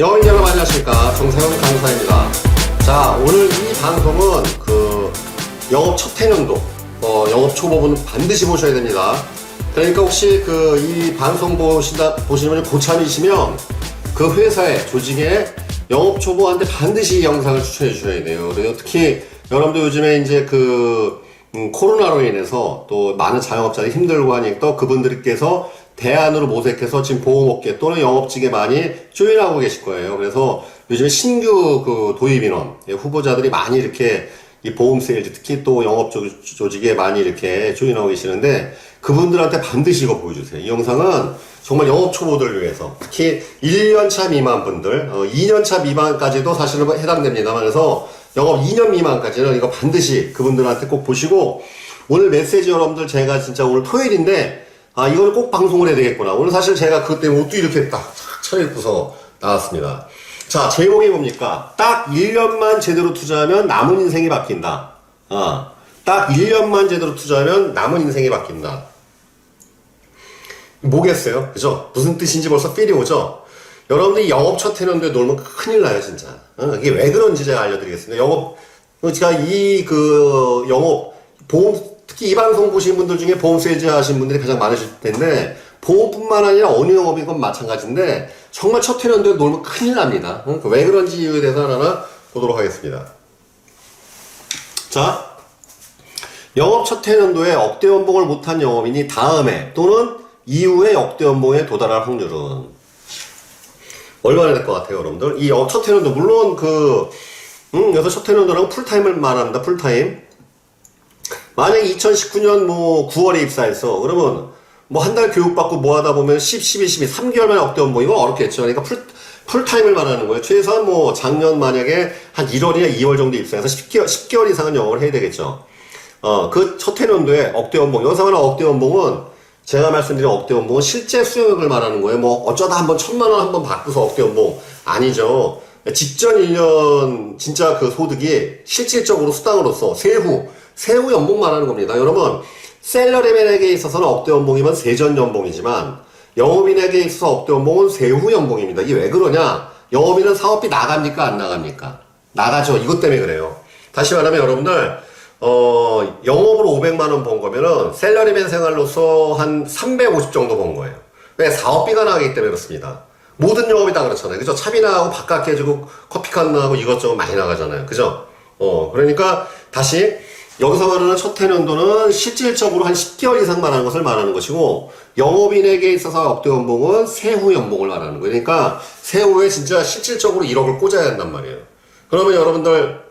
영업인 여러분 안녕하십니까. 정세영 강사입니다. 자, 오늘 이 방송은 영업 첫 해년도, 영업 초보분은 반드시 보셔야 됩니다. 그러니까 혹시 이 방송 보시는 분이 고참이시면 그 회사에, 조직에 영업 초보한테 반드시 이 영상을 추천해 주셔야 돼요. 그리고 특히 여러분들 요즘에 이제 코로나로 인해서 또 많은 자영업자들이 힘들고 하니까 그분들께서 대안으로 모색해서 지금 보험업계 또는 영업직에 많이 조인하고 계실 거예요. 그래서 요즘에 신규 도입 인원, 후보자들이 많이 이렇게 이 보험 세일즈, 특히 또 영업 조직에 많이 이렇게 조인하고 계시는데 그분들한테 반드시 이거 보여주세요. 이 영상은 정말 영업 초보들 위해서, 특히 1년차 미만 분들, 2년차 미만까지도 사실은 해당됩니다만, 그래서 영업 2년 미만까지는 이거 반드시 그분들한테 꼭 보시고, 오늘 메시지 여러분들 제가 진짜 오늘 토요일인데, 이거는 꼭 방송을 해야 되겠구나. 오늘 사실 제가 그것 때문에 옷도 이렇게 딱 차려입고서 나왔습니다. 자, 제목이 뭡니까? 딱 1년만 제대로 투자하면 남은 인생이 바뀐다. 딱 1년만 제대로 투자하면 남은 인생이 바뀐다. 뭐겠어요? 그죠? 무슨 뜻인지 벌써 필이 오죠? 여러분들이 영업 첫 해년도에 놀면 큰일 나요, 진짜. 이게 왜 그런지 제가 알려드리겠습니다. 제가 영업, 보험, 특히 이 방송 보신 분들 중에 보험 세일즈 하신 분들이 가장 많으실 텐데, 보험뿐만 아니라 어느 영업이건 마찬가지인데, 정말 첫 해년도에 놀면 큰일 납니다. 왜 그런지 이유에 대해서 하나하나 보도록 하겠습니다. 자, 영업 첫 해년도에 억대 연봉을 못한 영업인이 다음해 또는 이후에 역대 연봉에 도달할 확률은 얼마나 될 것 같아요, 여러분들? 이 첫 해년도, 물론 여기서 첫 해년도라고 풀타임을 말합니다, 풀타임. 만약에 2019년 9월에 입사했어. 그러면 한 달 교육받고 뭐 하다 보면 10, 12, 12, 3개월 만에 억대 연봉, 이건 어렵겠죠. 그러니까 풀타임을 말하는 거예요. 최소한 작년 만약에 한 1월이나 2월 정도 입사해서 10개월 이상은 영업을 해야 되겠죠. 그 첫 해년도에 억대 연봉, 여기서 말하는 억대 연봉은 제가 말씀드린 억대 연봉은 실제 수령액을 말하는 거예요. 어쩌다 한번 1,000만 원 한번 받고서 억대 연봉 아니죠. 직전 1년 진짜 그 소득이 실질적으로 수당으로서 세후 연봉 말하는 겁니다. 여러분, 셀러리맨에게 있어서는 억대 연봉이면 세전 연봉이지만 영업인에게 있어서 억대 연봉은 세후 연봉입니다. 이게 왜 그러냐? 영업인은 사업비 나갑니까? 안 나갑니까? 나가죠. 이것 때문에 그래요. 다시 말하면 여러분들, 영업으로 500만 원 번 거면은 셀러리맨 생활로서 한 350 정도 번 거예요. 왜? 사업비가 나가기 때문에 그렇습니다. 모든 영업이 다 그렇잖아요. 그죠? 차비나 하고 밥값 해주고 커피값 나가고 이것저것 많이 나가잖아요. 그죠? 그러니까 다시 여기서 말하는 첫 해년도는 실질적으로 한 10개월 이상 말하는 것을 말하는 것이고, 영업인에게 있어서 억대 연봉은 세후 연봉을 말하는 거예요. 그러니까 세후에 진짜 실질적으로 1억을 꽂아야 한단 말이에요. 그러면 여러분들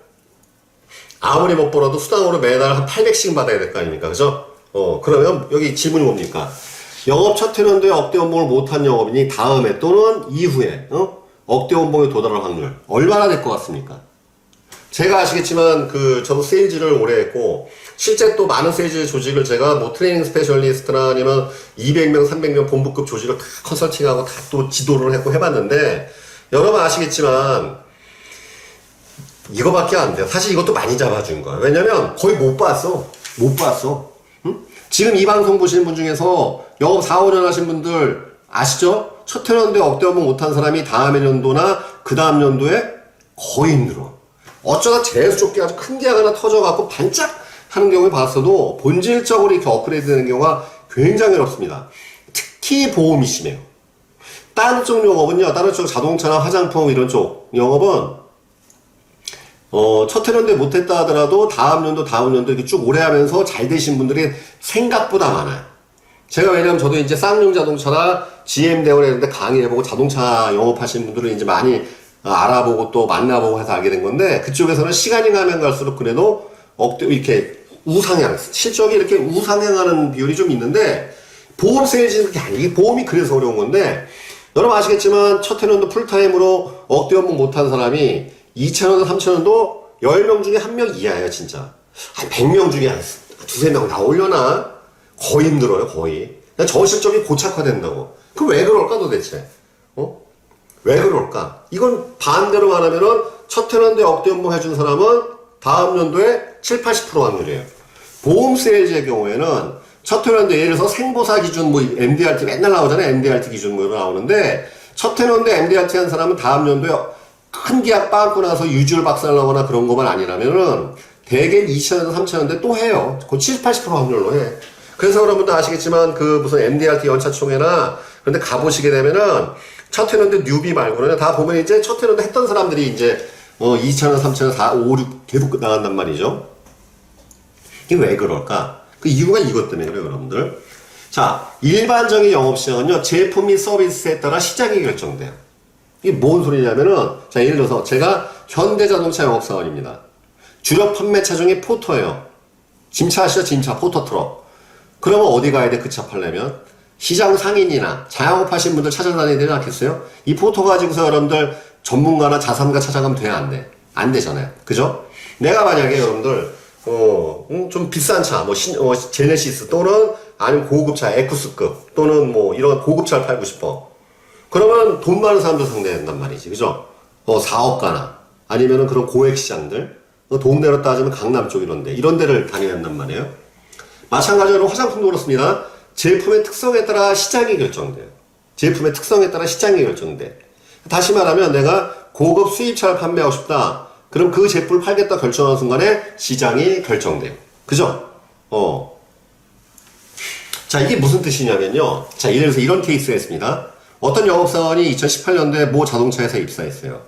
아무리 못 벌어도 수당으로 매달 한 800씩 받아야 될 거 아닙니까? 그죠? 그러면 여기 질문이 뭡니까? 영업 첫 해년도에 억대 연봉을 못한 영업인이 다음해 또는 이후에 억대 연봉에 도달할 확률 얼마나 될 것 같습니까? 제가 아시겠지만 저도 세일즈를 오래 했고, 실제 또 많은 세일즈 조직을 제가 트레이닝 스페셜리스트나 아니면 200명, 300명 본부급 조직을 다 컨설팅하고 다 또 지도를 했고 해봤는데, 여러분 아시겠지만 이거밖에 안 돼요. 사실 이것도 많이 잡아준 거야. 왜냐면 거의 못 봤어. 응? 지금 이 방송 보시는 분 중에서 영업 4, 5년 하신 분들 아시죠? 첫 해년도에 억대 연봉 못한 사람이 다음 해년도나 그 다음 년도에 거의 힘들어. 어쩌다 재수 좁게 아주 큰 계약 하나 터져갖고 반짝 하는 경우에 봤어도 본질적으로 이렇게 업그레이드 되는 경우가 굉장히 어렵습니다. 특히 보험이 심해요. 다른 쪽 영업은요, 다른 쪽 자동차나 화장품 이런 쪽 영업은 첫 해년도에 못했다 하더라도 다음 연도 이렇게 쭉 오래 하면서 잘 되신 분들이 생각보다 많아요. 제가 왜냐면 저도 이제 쌍용 자동차나 GM 대우를 했는데 강의해보고 자동차 영업하시는 분들을 이제 많이 알아보고 또 만나보고 해서 알게 된 건데, 그쪽에서는 시간이 가면 갈수록 그래도 이렇게 실적이 이렇게 우상향하는 비율이 좀 있는데, 보험 세일즈는 그게 아니에요. 이게 보험이 그래서 어려운 건데, 여러분 아시겠지만 첫 해년도 풀타임으로 억대 연봉 못한 사람이 2차년도, 3차년도 10명 중에 1명 이하예요, 진짜. 한 100명 중에 한 두세 명 나오려나? 거의 힘들어요, 거의. 저 실적이 고착화된다고. 그 왜 그럴까, 도대체? 왜 그럴까? 이건 반대로 말하면은 첫 해년도에 억대 연봉 해준 사람은 다음 연도에 7, 80% 확률이에요. 보험 세일즈의 경우에는 첫 해년도에 예를 들어서 생보사 기준 MDRT 맨날 나오잖아요. MDRT 기준 나오는데 첫 해놓은데 MDRT 한 사람은 다음 연도에 큰 계약 빵꾸 나서 유주를 박살나거나 그런 것만 아니라면은 대개 2000년대, 3000년대 또 해요. 거의 70, 80% 확률로 해. 그래서 여러분도 아시겠지만 그 무슨 MDRT 연차총회나 그런데 가보시게 되면은 첫 해놓은데 뉴비 말고는 다 보면 이제 첫 해놓은데 했던 사람들이 이제 2000년, 3000년, 4, 5, 6 계속 나간단 말이죠. 이게 왜 그럴까? 그 이유가 이것 때문에 그래요, 여러분들. 자, 일반적인 영업시장은요, 제품 및 서비스에 따라 시장이 결정돼요. 이게 뭔 소리냐면은, 자, 예를 들어서 제가 현대자동차 영업사원입니다. 주력 판매차 중에 포터예요. 짐차 아시죠? 짐차, 포터 트럭. 그러면 어디 가야 돼? 그 차 팔려면? 시장 상인이나 자영업하신 분들 찾아다녀야 되지 않겠어요? 이 포터 가지고서 여러분들 전문가나 자산가 찾아가면 돼? 안 돼? 안 되잖아요. 그죠? 내가 만약에 여러분들, 좀 비싼 차, 제네시스 또는 아니면 고급차, 에쿠스급 또는 뭐 이런 고급차를 팔고 싶어. 그러면 돈 많은 사람들 상대한단 말이지. 그죠? 사업가나 아니면은 그런 고액 시장들, 동네로 따지면 강남 쪽 이런 데를 다녀야 한단 말이에요. 마찬가지로 화장품도 그렇습니다. 제품의 특성에 따라 시장이 결정돼요. 제품의 특성에 따라 시장이 결정돼. 다시 말하면 내가 고급 수입차를 판매하고 싶다. 그럼 그 제품을 팔겠다 결정하는 순간에 시장이 결정돼요. 그죠? 자, 이게 무슨 뜻이냐면요. 자, 예를 들어서 이런 케이스가 있습니다. 어떤 영업사원이 2018년도에 모 자동차 회사에 입사했어요.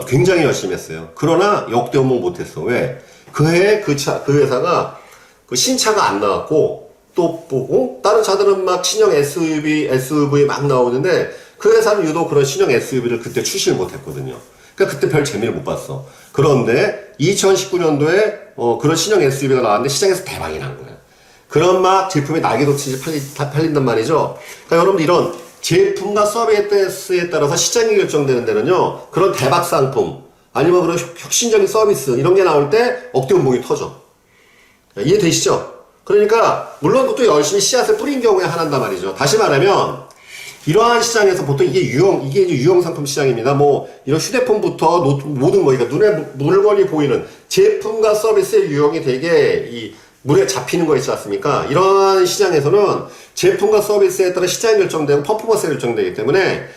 굉장히 열심히 했어요. 그러나 역대 업무 못했어. 왜? 그 해에 그 회사가 그 신차가 안 나왔고, 또 보고, 다른 차들은 막 신형 SUV 막 나오는데, 그 회사는 유독 그런 신형 SUV를 그때 출시를 못했거든요. 그러니까 그때 별 재미를 못 봤어. 그런데 2019년도에 그런 신형 SUV가 나왔는데 시장에서 대박이 난 거예요. 그런 막 제품이 날개도치듯이 팔린단 말이죠. 그러니까 여러분들 이런 제품과 서비스에 따라서 시장이 결정되는 데는요, 그런 대박 상품, 아니면 그런 혁신적인 서비스, 이런 게 나올 때 억대 운봉이 터져. 이해되시죠? 그러니까, 물론 그것도 열심히 씨앗을 뿌린 경우에 하나인단 말이죠. 다시 말하면, 이러한 시장에서 보통 이게 이제 유형 상품 시장입니다. 뭐, 이런 휴대폰부터 모든 거, 그러니까 눈에 물건이 보이는 제품과 서비스의 유형이 되게 물에 잡히는 거 있지 않습니까? 이러한 시장에서는 제품과 서비스에 따라 시장이 결정되고 퍼포먼스가 결정되기 때문에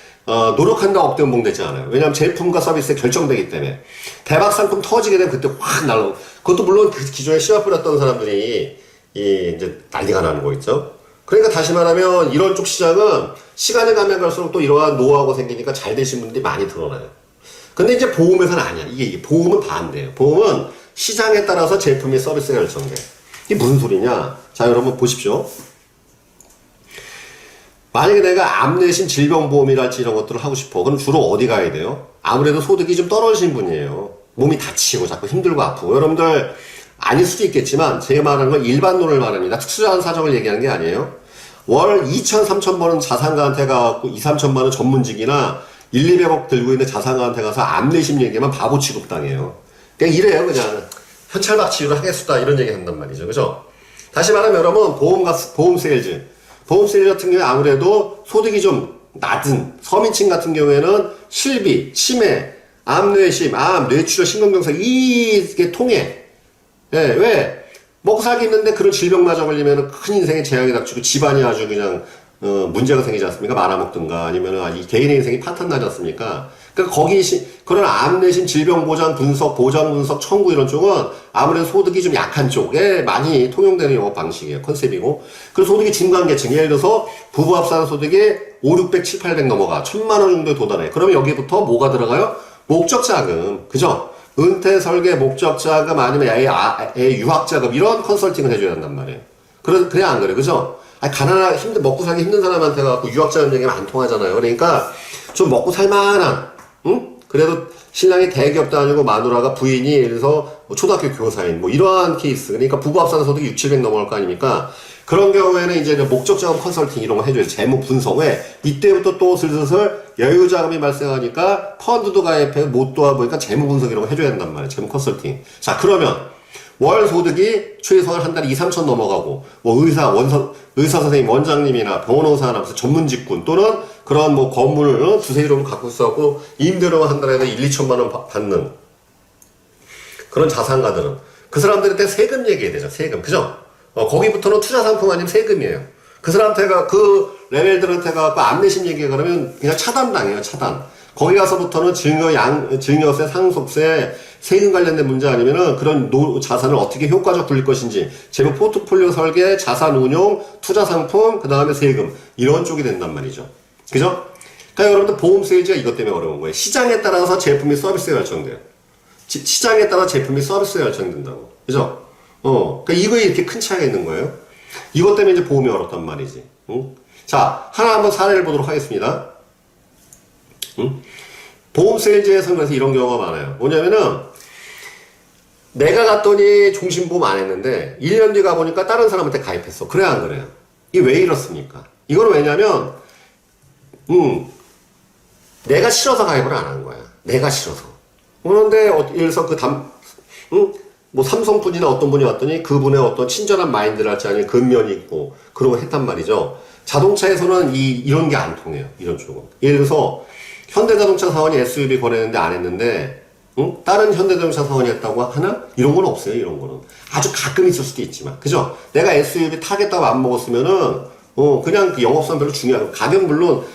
노력한다고 억대 운봉 되지 않아요. 왜냐하면 제품과 서비스에 결정되기 때문에 대박 상품 터지게 되면 그때 확 날라. 그것도 물론 그 기존에 씨앗 뿌렸던 사람들이 이제 난리가 나는 거 있죠. 그러니까 다시 말하면 이런 쪽 시장은 시간이 가면 갈수록 또 이러한 노하우가 생기니까 잘 되신 분들이 많이 드러나요. 근데 이제 보험에서는 아니야. 이게 보험은 반대예요. 보험은 시장에 따라서 제품의 서비스가 결정돼. 이게 무슨 소리냐? 자, 여러분 보십시오. 만약에 내가 암 내신 질병보험이랄지 이런 것들을 하고 싶어. 그럼 주로 어디 가야 돼요? 아무래도 소득이 좀 떨어진 분이에요. 몸이 다치고 자꾸 힘들고 아프고. 여러분들 아닐 수도 있겠지만 제가 말하는 건 일반론을 말합니다. 특수한 사정을 얘기하는 게 아니에요. 월 2천, 3천 번은 자산가한테 가갖고 2, 3천만 원 전문직이나 1, 200억 들고 있는 자산가한테 가서 암 내심 얘기하면 바보 취급당해요. 그냥 이래요. 그냥 현찰박 치유를 하겠수다 이런 얘기 한단 말이죠. 그죠? 다시 말하면 여러분 보험 세일즈 같은 경우에 아무래도 소득이 좀 낮은 서민층 같은 경우에는 실비, 치매, 암뇌심, 뇌출혈, 심근경색 이게 통해. 예, 왜? 먹고 살기 힘든데 그런 질병마저 걸리면 큰 인생에 재앙이 닥치고 집안이 아주 그냥 문제가 생기지 않습니까? 말아먹든가 아니면 이 개인의 인생이 파탄 나지 않습니까? 그러니까 그런 암 내신 질병 보장 분석, 보장 분석 청구 이런 쪽은 아무래도 소득이 좀 약한 쪽에 많이 통용되는 영업 방식이에요. 컨셉이고. 그리고 소득이 중간계층. 예를 들어서 부부 합산 소득이 5, 600, 7, 800 넘어가. 1000만 원 정도에 도달해. 그러면 여기부터 뭐가 들어가요? 목적 자금. 그죠? 은퇴 설계 목적 자금 아니면 애 유학 자금 이런 컨설팅을 해줘야 한단 말이에요. 그래야 안 그래. 그죠? 먹고 살기 힘든 사람한테 가고 유학 자금 얘기하면 안 통하잖아요. 그러니까 좀 먹고 살만한 응? 그래도 신랑이 대기업도 아니고 마누라가 부인이 예를 들어서 초등학교 교사인 이러한 케이스. 그러니까 부부 합산 소득이 6, 700 넘어갈 거 아닙니까? 그런 경우에는 이제 목적 자금 컨설팅 이런 거 해줘요. 재무 분석에 이때부터 또 슬슬 여유 자금이 발생하니까 펀드도 가입해 못 도와보니까 재무 분석 이런 거 해줘야 된단 말이에요. 재무 컨설팅. 자, 그러면 월 소득이 최소한 한 달에 2, 3천 넘어가고 의사 선생님, 원장님이나 병원 의사 하나 전문 직군 또는 그런 건물 두세 이름을 갖고 있어갖고 임대료만 한 달에 1, 2천만 원 받는 그런 자산가들은 그 사람들한테 세금 얘기해야 되죠. 세금. 그죠? 거기부터는 투자 상품 아니면 세금이에요. 그 사람한테가, 그 레벨들한테가 안내심 얘기가 그러면 그냥 차단당해요, 차단. 거기 가서부터는 증여세, 상속세, 세금 관련된 문제 아니면은 그런 자산을 어떻게 효과적 굴릴 것인지, 재무 포트폴리오 설계, 자산 운용, 투자 상품, 그 다음에 세금. 이런 쪽이 된단 말이죠. 그죠? 그러니까 여러분들 보험 세일즈가 이것 때문에 어려운 거예요. 시장에 따라서 제품이 서비스에 결정돼요. 시장에 따라 제품이 서비스에 결정된다고. 그죠? 그러니까 이거에 이렇게 큰 차이가 있는 거예요. 이것 때문에 이제 보험이 어렵단 말이지. 응? 자, 하나 한번 사례를 보도록 하겠습니다. 응? 보험 세일즈에서는 그래서 이런 경우가 많아요. 뭐냐면은, 내가 갔더니 종신보험 안 했는데, 1년 뒤 가보니까 다른 사람한테 가입했어. 그래, 안 그래요? 이게 왜 이렇습니까? 이거는 왜냐면, 내가 싫어서 가입을 안 한 거야. 내가 싫어서. 그런데, 예를 들어서 뭐 삼성분이나 어떤 분이 왔더니 그분의 어떤 친절한 마인드랄지 아니면 근면이 있고, 그런 거 했단 말이죠. 자동차에서는 이런 게 안 통해요. 이런 쪽은. 예를 들어서, 현대자동차 사원이 SUV 거래했는데 안 했는데, 다른 현대자동차 사원이 했다고 하나? 이런 건 없어요, 이런 거는. 아주 가끔 있을 수도 있지만. 그죠? 내가 SUV 타겠다고 안 먹었으면은, 그냥 그 영업사원 별로 중요하고, 가격 물론,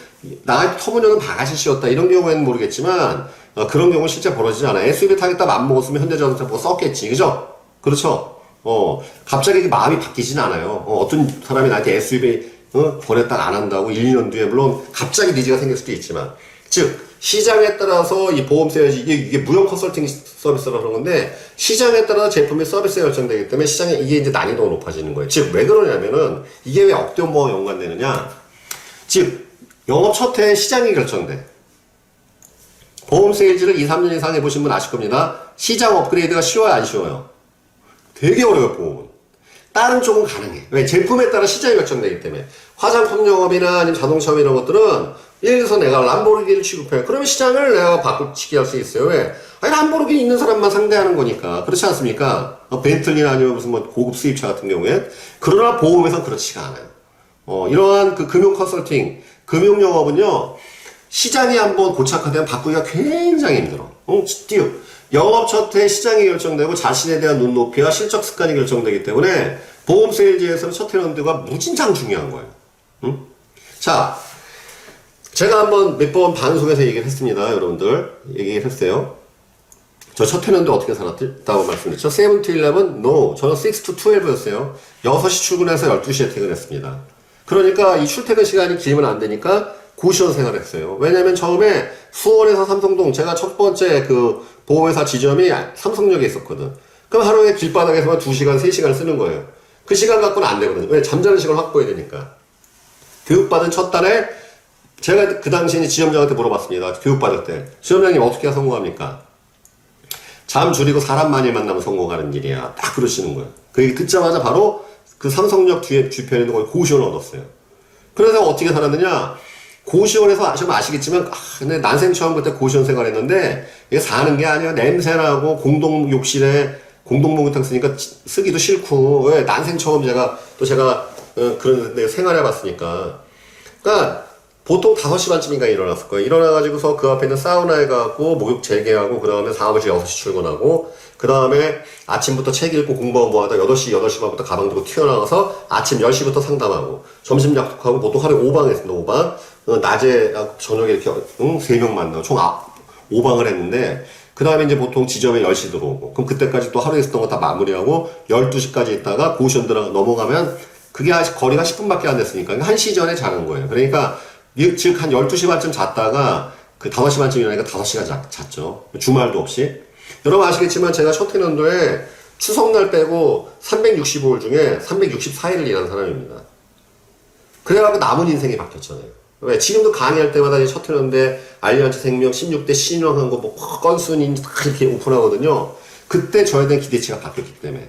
나한테 터무니없는 바가지씨였다. 이런 경우에는 모르겠지만, 그런 경우는 실제 벌어지지 않아. SUV 타겠다고 안 먹었으면 현대자동차 뭐 썼겠지. 그죠? 그렇죠? 갑자기 마음이 바뀌진 않아요. 어떤 사람이 나한테 SUV, 거래딱 안 한다고 1, 2년 뒤에, 물론 갑자기 니즈가 생길 수도 있지만, 즉, 시장에 따라서 이 보험세, 이게 무형 컨설팅 서비스라고 그런 건데, 시장에 따라 제품의 서비스에 결정되기 때문에 시장에 이게 이제 난이도가 높아지는 거예요. 즉, 왜 그러냐면은, 이게 왜 억대원보와 연관되느냐? 즉, 영업 첫 해에 시장이 결정돼. 보험 세일즈를 2, 3년 이상 해보신 분 아실 겁니다. 시장 업그레이드가 쉬워요, 안 쉬워요? 되게 어려워요, 보험은. 다른 쪽은 가능해. 왜? 제품에 따라 시장이 결정되기 때문에. 화장품 영업이나 아니면 자동차 이런 것들은, 예를 들어서 내가 람보르기니를 취급해. 그러면 시장을 내가 바꾸치기 할 수 있어요. 왜? 아니, 람보르기니 있는 사람만 상대하는 거니까. 그렇지 않습니까? 벤틀리나 아니면 무슨 뭐 고급 수입차 같은 경우에. 그러나 보험에선 그렇지가 않아요. 이러한 그 금융 컨설팅, 금융 영업은요, 시장이 한번 고착화되면 바꾸기가 굉장히 힘들어. 영업 첫 해 시장이 결정되고 자신에 대한 눈높이와 실적 습관이 결정되기 때문에 보험 세일즈에서는 첫 해런드가 무진장 중요한 거예요. 자, 제가 한번 몇 번 방송에서 얘기를 했습니다. 여러분들 얘기를 했어요. 저 첫 해런드 어떻게 살았다고 말씀드렸죠? 7 to 11? No. 저는 6 to 12였어요. 6시 출근해서 12시에 퇴근했습니다. 그러니까 이 출퇴근 시간이 길면 안 되니까 고시원 생활을 했어요. 왜냐면 처음에 수원에서 삼성동, 제가 첫 번째 그 보험회사 지점이 삼성역에 있었거든. 그럼 하루에 길바닥에서만 2시간, 3시간 쓰는 거예요. 그 시간 갖고는 안 되거든요. 왜? 잠자는 시간을 확보해야 되니까. 교육받은 첫 달에 제가 그 당시에 지점장한테 물어봤습니다. 교육받을 때. 지점장님 어떻게 성공합니까? 잠 줄이고 사람 많이 만나면 성공하는 일이야. 딱 그러시는 거예요. 그 얘기 듣자마자 바로 그 삼성역 뒤에 주변에 있는 거에 고시원을 얻었어요. 그래서 어떻게 살았느냐? 고시원에서 아시겠지만, 근데 난생 처음 그때 고시원 생활했는데, 이게 사는 게 아니야. 냄새나고, 공동 욕실에, 공동 목욕탕 쓰니까 쓰기도 싫고, 왜? 난생 처음 제가 그런 데 생활해봤으니까. 그러니까, 보통 5시 반쯤인가 일어났을 거예요. 일어나가지고서 그 앞에 있는 사우나에 가고, 목욕 재개하고, 그 다음에 사무실 6시 출근하고, 그 다음에 아침부터 책 읽고 공부하고 뭐 하다 8시 반부터 가방 들고 튀어나와서 아침 10시부터 상담하고, 점심 약속하고, 보통 하루에 5방 했습니다, 5방. 낮에, 저녁에 이렇게, 3명 만나고, 총 5방을 했는데, 그 다음에 이제 보통 지점에 10시 들어오고, 그럼 그때까지 또 하루에 있었던 거 다 마무리하고, 12시까지 있다가 고시원 넘어가면, 그게 거리가 10분밖에 안 됐으니까, 1시 전에 자는 거예요. 그러니까, 즉, 한 12시 반쯤 잤다가, 그 5시 반쯤 일어나니까 5시간 잤죠. 주말도 없이. 여러분 아시겠지만, 제가 첫 해년도에 추석날 빼고 365일 중에 364일을 일한 사람입니다. 그래갖고 남은 인생이 바뀌었잖아요. 왜? 지금도 강의할 때마다 첫 해년도에 알리안츠 생명 16대 신용한 거 뭐 건순이 다 이렇게 오픈하거든요. 그때 저에 대한 기대치가 바뀌었기 때문에.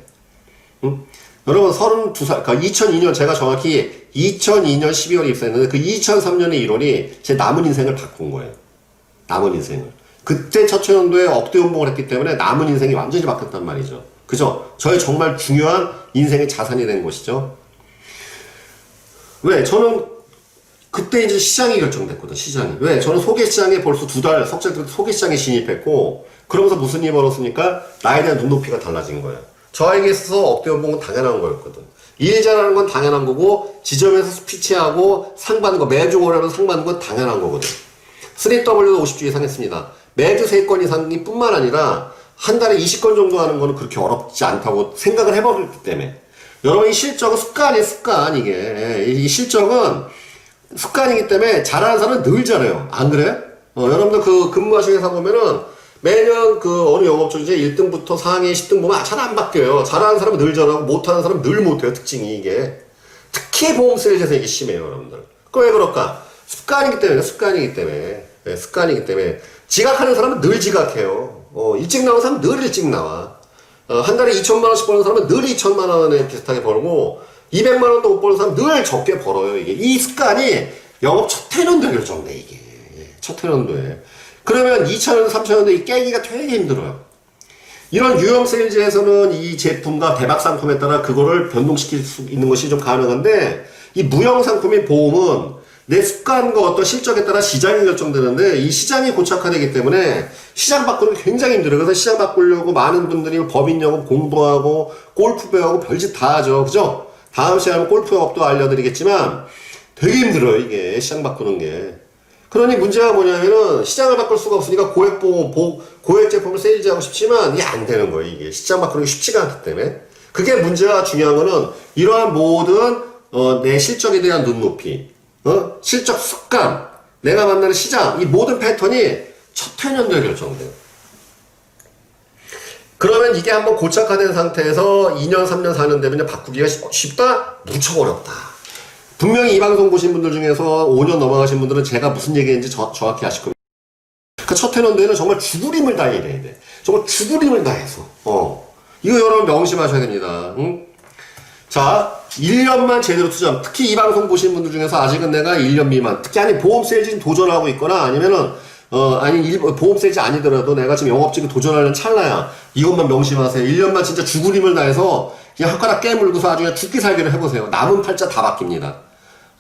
여러분 32살, 그러니까 2002년, 제가 정확히 2002년 12월에 입사했는데 그 2003년의 1월이 제 남은 인생을 바꾼 거예요. 남은 인생을. 그때 첫 해년도에 억대 연봉을 했기 때문에 남은 인생이 완전히 바뀌었단 말이죠. 그죠? 저의 정말 중요한 인생의 자산이 된 것이죠. 왜? 저는 그때 이제 시장이 결정됐거든, 시장이. 왜? 저는 소개시장에 벌써 2달, 석달 때 소개시장에 진입했고, 그러면서 무슨 일이 벌었습니까? 나에 대한 눈높이가 달라진 거예요. 저에게 있어서 억대 연봉은 당연한 거였거든. 일 잘하는 건 당연한 거고, 지점에서 스피치하고 상 받는 거, 매주 월요일은 상 받는 건 당연한 거거든. 3W도 50주 이상 했습니다. 매주 3건 이상이 뿐만 아니라, 한 달에 20건 정도 하는 거는 그렇게 어렵지 않다고 생각을 해버렸기 때문에. 여러분, 이 실적은 습관이에요, 습관, 이게. 이 실적은 습관이기 때문에 잘하는 사람은 늘 잘해요. 안 그래? 여러분들 그 근무하시는 회사 보면은 매년 그 어느 영업조 이제 1등부터 상위 10등 보면 잘 안 바뀌어요. 잘하는 사람은 늘 잘하고 못하는 사람은 늘 못해요. 특징이 이게. 특히 보험 세일즈에서 이게 심해요, 여러분들. 그 왜 그럴까? 습관이기 때문에, 습관이기 때문에. 네, 습관이기 때문에. 지각하는 사람은 늘 지각해요. 일찍 나오는 사람은 늘 일찍 나와. 한 달에 2천만 원씩 버는 사람은 늘 2천만 원에 비슷하게 벌고, 200만 원도 못 버는 사람은 늘 적게 벌어요, 이게. 이 습관이 영업 첫 해년도에 결정돼, 이게. 첫 해년도에. 그러면 2차년, 3차년도에 깨기가 되게 힘들어요. 이런 유형 세일즈에서는 이 제품과 대박 상품에 따라 그거를 변동시킬 수 있는 것이 좀 가능한데, 이 무형 상품인 보험은 내 습관과 어떤 실적에 따라 시장이 결정되는데, 이 시장이 고착화되기 때문에 시장 바꾸는 게 굉장히 힘들어요. 그래서 시장 바꾸려고 많은 분들이 법인 영업 공부하고 골프 배우고 별짓 다 하죠. 그죠? 다음 시간에 골프 영업도 알려드리겠지만 되게 힘들어요, 이게. 시장 바꾸는 게. 그러니 문제가 뭐냐면은 시장을 바꿀 수가 없으니까 고액보험, 고액 제품을 세일즈하고 싶지만 이게 안 되는 거예요, 이게. 시장 바꾸는 게 쉽지가 않기 때문에. 그게 문제가 중요한 거는 이러한 모든, 내 실적에 대한 눈높이, 실적 습관, 내가 만나는 시장, 이 모든 패턴이 첫 해년도에 결정돼요. 그러면 이게 한번 고착화된 상태에서 2년, 3년, 4년 되면 바꾸기가 쉽다? 무척 어렵다. 분명히 이 방송 보신 분들 중에서 5년 넘어가신 분들은 제가 무슨 얘기인지 정확히 아실 겁니다. 그 첫 해년도에는 정말 죽으림을 다해야 돼. 정말 죽으림을 다해서. 이거 여러분 명심하셔야 됩니다. 응? 자, 1년만 제대로 투자. 특히 이 방송 보신 분들 중에서 아직은 내가 1년 미만, 특히 아니 보험 세일즈 도전하고 있거나 아니면은 보험 세일즈 아니더라도 내가 지금 영업직에 도전하는 찰나야. 이것만 명심하세요. 1년만 진짜 죽으림을 다해서 그냥 한 가닥 깨물고서 아주 그냥 죽기 살기를 해보세요. 남은 팔자 다 바뀝니다.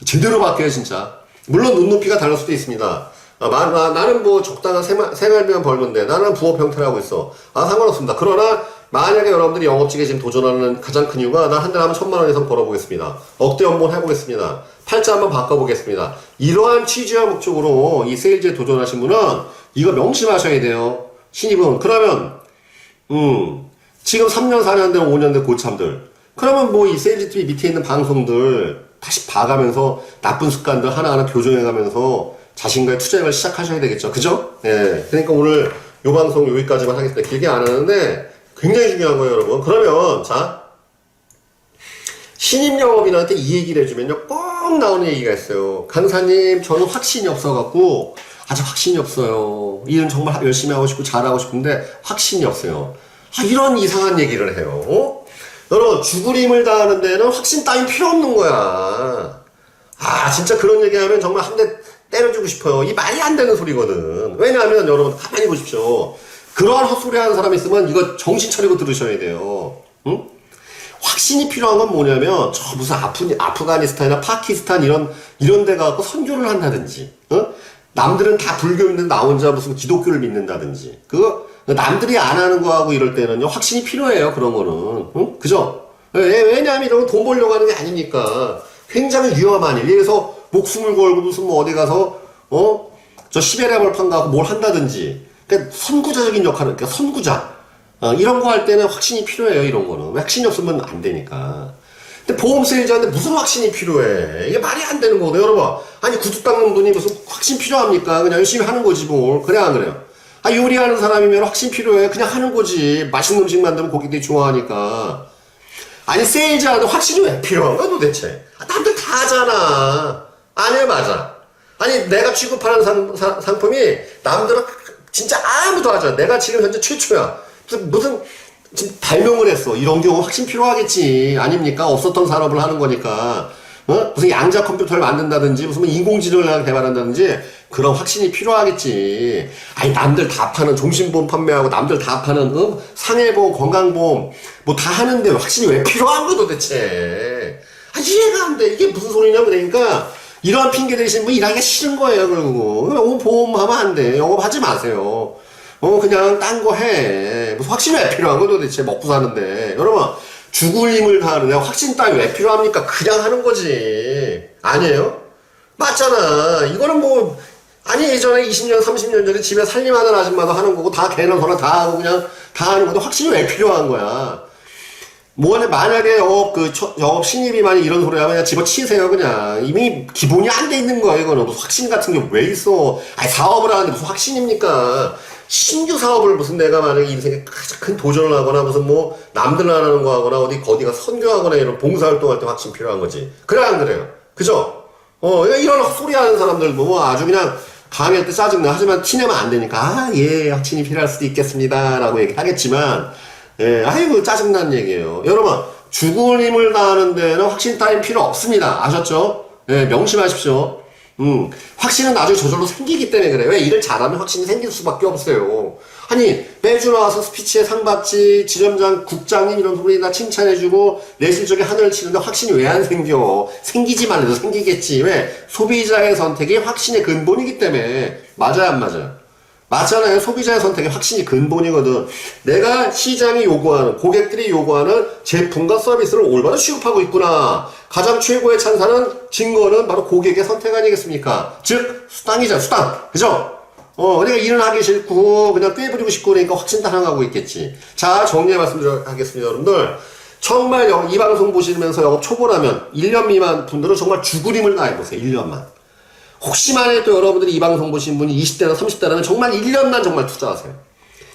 제대로 바뀌어요, 진짜. 물론 눈높이가 다를 수도 있습니다. 나는 뭐 적당한 생활비만 벌면 돼. 나는 부업 형태로 하고 있어. 상관없습니다. 그러나 만약에 여러분들이 영업직에 지금 도전하는 가장 큰 이유가 나 한 달에 하면 1,000만 원 이상 벌어보겠습니다. 억대 연봉 해보겠습니다. 팔자 한번 바꿔보겠습니다. 이러한 취지와 목적으로 이 세일즈에 도전하신 분은 이거 명심하셔야 돼요. 신입은. 그러면 지금 3년, 4년 된 5년 된 고참들. 그러면 뭐 이 세일즈 TV 밑에 있는 방송들 다시 봐가면서 나쁜 습관들 하나하나 교정해가면서 자신과의 투자를 시작하셔야 되겠죠. 그죠? 예. 그러니까 오늘 요 방송 여기까지만 하겠습니다. 길게 안 하는데 굉장히 중요한 거예요, 여러분. 그러면, 자. 신입 영업인한테 이 얘기를 해주면요. 꼭 나오는 얘기가 있어요. 강사님, 저는 확신이 없어갖고, 아직 확신이 없어요. 일은 정말 열심히 하고 싶고 잘하고 싶은데, 확신이 없어요. 이런 이상한 얘기를 해요. 여러분, 죽으림을 다하는 데는 확신 따윈 필요 없는 거야. 진짜 그런 얘기하면 정말 한 대 때려주고 싶어요. 이 말이 안 되는 소리거든. 왜냐하면 여러분, 가만히 보십시오. 그러한 헛소리 하는 사람이 있으면 이거 정신 차리고 들으셔야 돼요. 응? 확신이 필요한 건 뭐냐면, 저 무슨 아프가니스탄이나 파키스탄 이런 데 가서 선교를 한다든지, 남들은 다 불교 믿는데 나 혼자 무슨 기독교를 믿는다든지, 남들이 안 하는 거하고 이럴 때는요, 확신이 필요해요, 그런 거는. 응? 그죠? 왜냐하면 이런 건 돈 벌려고 하는 게 아니니까. 굉장히 위험한 일. 예를 들어서 목숨을 걸고 무슨 뭐 어디 가서, 저 시베리아 벌판 가고 뭘 한다든지. 그러니까 선구자적인 역할을, 그러니까 선구자. 이런 거 할 때는 확신이 필요해요, 이런 거는. 확신이 없으면 안 되니까. 근데 보험 세일즈한테 무슨 확신이 필요해? 이게 말이 안 되는 거거든요, 여러분. 아니, 구두 닦는 분이 무슨 확신 필요합니까? 그냥 열심히 하는 거지, 뭘. 그래, 안 그래요? 요리하는 사람이면 확신 필요해. 그냥 하는 거지. 맛있는 음식 만들면 고객들이 좋아하니까. 아니, 세일즈한테 확신이 왜 필요한 거야, 도대체? 남들 다 하잖아. 아니야, 맞아. 아니, 내가 취급하는 상품이 남들은 진짜 아무도 하잖아. 내가 지금 현재 최초야. 무슨 지금 발명을 했어. 이런 경우 확신 필요하겠지. 아닙니까? 없었던 산업을 하는 거니까. 무슨 양자 컴퓨터를 만든다든지, 무슨 인공지능을 개발한다든지, 그런 확신이 필요하겠지. 아니, 남들 다 파는 종신보험 판매하고, 남들 다 파는, 상해보험, 건강보험, 뭐 다 하는데 확신이 왜 필요한 거 도대체. 이해가 안 돼. 이게 무슨 소리냐면, 그러니까, 이러한 핑계 대신 분 일하기가 싫은 거예요, 결국. 보험하면 안 돼. 영업하지 마세요. 그냥 딴 거 해. 무슨 확신이 왜 필요한 거 도대체 먹고 사는데. 여러분, 죽을 힘을 다하는데 확신 따위 왜 필요합니까? 그냥 하는 거지. 아니에요? 맞잖아. 이거는 뭐, 아니, 예전에 20년, 30년 전에 집에 살림하는 아줌마도 하는 거고, 다 개는 소나 다 하고, 그냥 다 하는 건데, 확신이 왜 필요한 거야? 만약에 영업 신입이 만약 이런 소리 하면 그냥 집어치세요, 그냥. 이미 기본이 안 돼 있는 거야, 이거는. 무슨 확신 같은 게 왜 있어? 아니, 사업을 하는데 무슨 확신입니까? 신규 사업을 무슨 내가 만약에 인생에 가장 큰 도전을 하거나 무슨 뭐 남들 안 하는 거 하거나 어디가 선교하거나 이런 봉사활동할 때 확신 필요한 거지. 그래, 안 그래요? 그죠? 이런 소리 하는 사람들도 뭐 아주 그냥 강의할 때 짜증나. 하지만 티내면 안 되니까, 아, 예, 확신이 필요할 수도 있겠습니다. 라고 얘기하겠지만, 예, 아이고, 짜증난 얘기예요. 여러분, 죽을 힘을 다하는 데는 확신 따윈 필요 없습니다. 아셨죠? 예, 명심하십시오. 확신은 나중에 저절로 생기기 때문에 그래요. 왜 일을 잘하면 확신이 생길 수밖에 없어요. 아니, 매주 나와서 스피치에 상 받지, 지점장, 국장님 이런 분이 다 칭찬해주고, 내 실적에 하늘을 치는데 확신이 왜 안 생겨? 생기지만 해도 생기겠지. 왜? 소비자의 선택이 확신의 근본이기 때문에. 맞아요, 안 맞아요? 맞잖아요. 소비자의 선택이 확신이 근본이거든. 내가 시장이 요구하는, 고객들이 요구하는 제품과 서비스를 올바로 취급하고 있구나. 가장 최고의 찬사는 증거는 바로 고객의 선택 아니겠습니까? 즉, 수당이잖아, 수당. 그죠? 그러니까 일은 하기 싫고, 그냥 꾀부리고 싶고, 그러니까 확신 당하고 있겠지. 자, 정리해 말씀드리겠습니다, 여러분들. 정말 이 방송 보시면서 영업 초보라면, 1년 미만 분들은 정말 죽을 힘을 다해보세요, 1년만. 혹시 만에 또 여러분들이 이 방송 보신 분이 20대나 30대라면 정말 1년만 정말 투자하세요.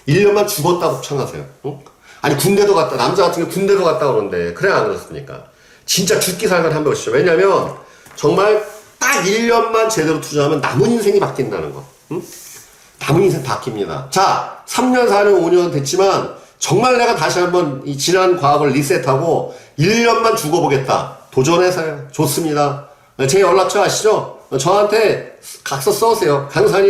1년만 죽었다고 창하세요. 응? 아니 군대도 갔다, 남자 같은 경우 군대도 갔다 오는데 그래 안 그렇습니까? 진짜 죽기 살기 한번 보시죠. 왜냐면 정말 딱 1년만 제대로 투자하면 남은 인생이 바뀐다는 거. 응? 남은 인생 바뀝니다. 자, 3년, 4년, 5년 됐지만 정말 내가 다시 한번 이 지난 과학을 리셋하고 1년만 죽어보겠다. 도전해서요. 좋습니다. 제 연락처 아시죠? 저한테 각서 써오세요. 강산이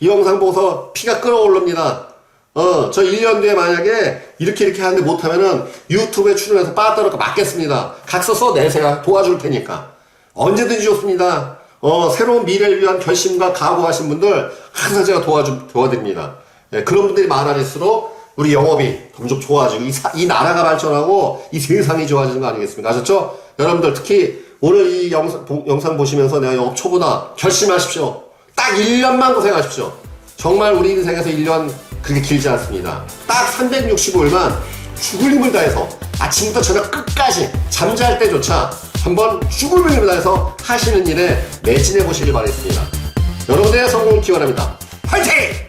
이 영상 보고서 피가 끓어오릅니다. 저 1년 뒤에 만약에 이렇게 하는데 못하면은 유튜브에 출연해서 빠따르고 맞겠습니다. 각서 써내세요. 도와줄 테니까. 언제든지 좋습니다. 새로운 미래를 위한 결심과 각오하신 분들 항상 제가 도와드립니다. 예, 그런 분들이 많아질수록 우리 영업이 점점 좋아지고 이 나라가 발전하고 이 세상이 좋아지는 거 아니겠습니까? 아셨죠? 여러분들 특히 오늘 이 영상 보시면서 내가 영업 초보다 결심하십시오. 딱 1년만 고생하십시오. 정말 우리 인생에서 1년 그렇게 길지 않습니다. 딱 365일만 죽을 힘을 다해서 아침부터 저녁 끝까지 잠잘 때조차 한번 죽을 힘을 다해서 하시는 일에 매진해 보시길 바라겠습니다. 여러분들의 성공을 기원합니다. 화이팅!